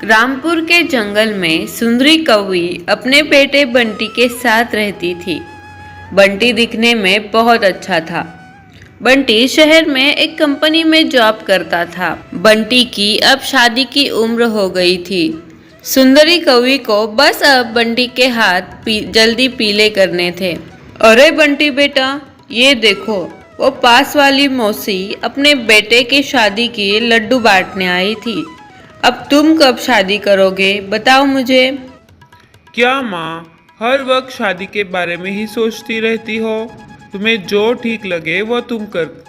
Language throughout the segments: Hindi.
रामपुर के जंगल में सुंदरी कौवी अपने बेटे बंटी के साथ रहती थी। बंटी दिखने में बहुत अच्छा था। बंटी शहर में एक कंपनी में जॉब करता था। बंटी की अब शादी की उम्र हो गई थी। सुंदरी कौवी को बस अब बंटी के हाथ जल्दी पीले करने थे। अरे बंटी बेटा, ये देखो, वो पास वाली मौसी अपने बेटे की शादी के लड्डू बांटने आई थी। अब तुम कब शादी करोगे, बताओ मुझे। क्या माँ, हर वक्त शादी के बारे में ही सोचती रहती हो? तुम्हें जो ठीक लगे वो तुम कर।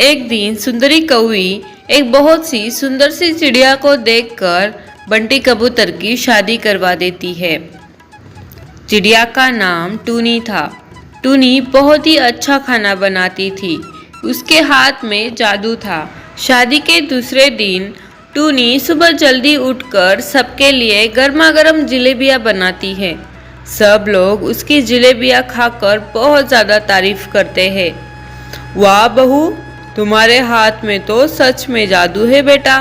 एक दिन सुंदरी कौवी एक बहुत सी सुंदर सी चिड़िया को देखकर बंटी कबूतर की शादी करवा देती है। चिड़िया का नाम टूनी था। टूनी बहुत ही अच्छा खाना बनाती थी। उसके हाथ में जादू था। शादी के दूसरे दिन टूनी सुबह जल्दी उठकर सबके लिए गर्मा गर्म जलेबियाँ बनाती है। सब लोग उसकी जलेबियाँ खाकर बहुत ज़्यादा तारीफ करते हैं। वाह बहू, तुम्हारे हाथ में तो सच में जादू है बेटा।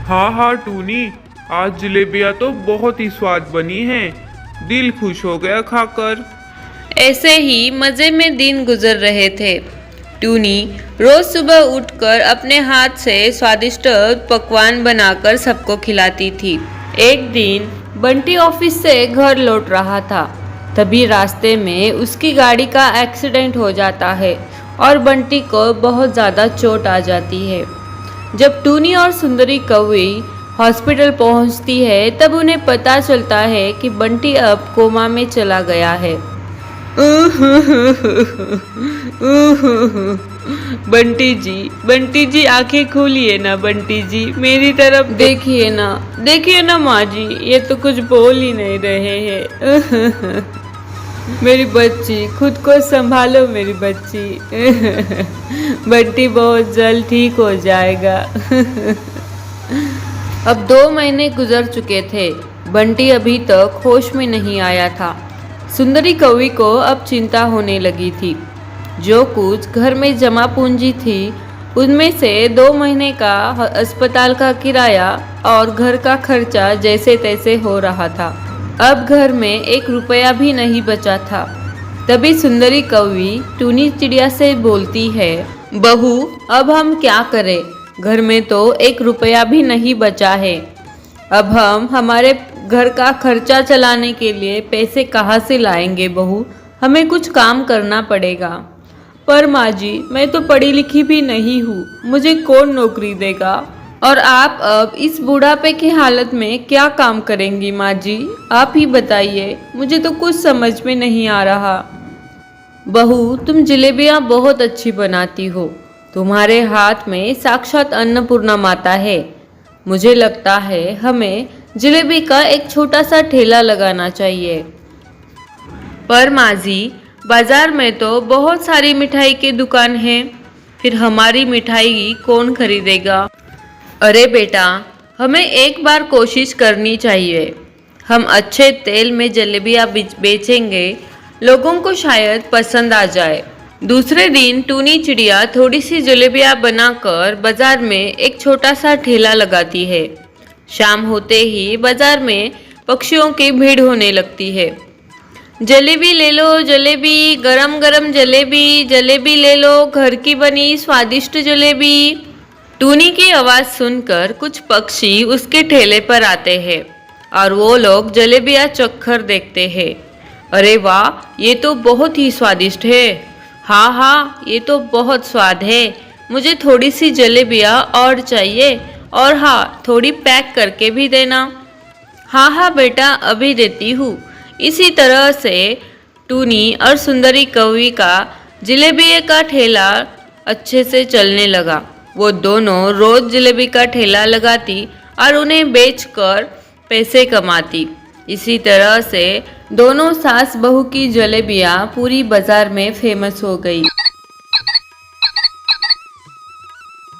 हाँ हाँ टूनी, आज जलेबियाँ तो बहुत ही स्वाद बनी हैं। दिल खुश हो गया खाकर। ऐसे ही मज़े में दिन गुजर रहे थे। टूनी रोज सुबह उठकर अपने हाथ से स्वादिष्ट पकवान बनाकर सबको खिलाती थी। एक दिन बंटी ऑफिस से घर लौट रहा था। तभी रास्ते में उसकी गाड़ी का एक्सीडेंट हो जाता है और बंटी को बहुत ज़्यादा चोट आ जाती है। जब टूनी और सुंदरी कौवी हॉस्पिटल पहुंचती है तब उन्हें पता चलता है कि बंटी अब कोमा में चला गया है। बंटी जी आंखें खोलिए ना। बंटी जी मेरी तरफ देखिए ना माँ जी, ये तो कुछ बोल ही नहीं रहे हैं। मेरी बच्ची, खुद को संभालो मेरी बच्ची। बंटी बहुत जल्द ठीक हो जाएगा। अब 2 महीने गुजर चुके थे। बंटी अभी तक होश में नहीं आया था। सुंदरी कौवी को अब चिंता होने लगी थी। जो कुछ घर में जमा पूंजी थी उनमें से 2 महीने का अस्पताल का किराया और घर का खर्चा जैसे तैसे हो रहा था। अब घर में 1 रुपया भी नहीं बचा था। तभी सुंदरी कौवी टूनी चिड़िया से बोलती है, बहू अब हम क्या करें, घर में तो 1 रुपया भी नहीं बचा है। अब हम हमारे घर का खर्चा चलाने के लिए पैसे कहाँ से लाएंगे बहू, हमें कुछ काम करना पड़ेगा। पर माँ जी, मैं तो पढ़ी लिखी भी नहीं हूँ, मुझे कौन नौकरी देगा। और आप अब इस बुढ़ापे की हालत में क्या काम करेंगी माँ जी, आप ही बताइए, मुझे तो कुछ समझ में नहीं आ रहा। बहू तुम जलेबियाँ बहुत अच्छी बनाती हो, तुम्हारे हाथ में साक्षात अन्नपूर्णा माता है। मुझे लगता है हमें जलेबी का एक छोटा सा ठेला लगाना चाहिए। पर माँ जी, बाजार में तो बहुत सारी मिठाई की दुकान है, फिर हमारी मिठाई कौन खरीदेगा। अरे बेटा, हमें एक बार कोशिश करनी चाहिए। हम अच्छे तेल में जलेबियाँ बेचेंगे, लोगों को शायद पसंद आ जाए। दूसरे दिन टूनी चिड़िया थोड़ी सी जलेबियाँ बनाकर बाजार में एक छोटा सा ठेला लगाती है। शाम होते ही बाजार में पक्षियों की भीड़ होने लगती है। जलेबी ले लो जलेबी, गरम गरम जलेबी, जलेबी ले लो, घर की बनी स्वादिष्ट जलेबी। टूनी की आवाज़ सुनकर कुछ पक्षी उसके ठेले पर आते हैं और वो लोग जलेबियाँ चखकर देखते हैं। अरे वाह, ये तो बहुत ही स्वादिष्ट है। हाँ हाँ, ये तो बहुत स्वाद है। मुझे थोड़ी सी जलेबियाँ और चाहिए, और हाँ, थोड़ी पैक करके भी देना। हाँ हाँ बेटा, अभी देती हूँ। इसी तरह से टूनी और सुंदरी कौवी का जलेबी का ठेला अच्छे से चलने लगा। वो दोनों रोज जलेबी का ठेला लगाती और उन्हें बेचकर पैसे कमाती। इसी तरह से दोनों सास बहू की जलेबियाँ पूरी बाजार में फेमस हो गई।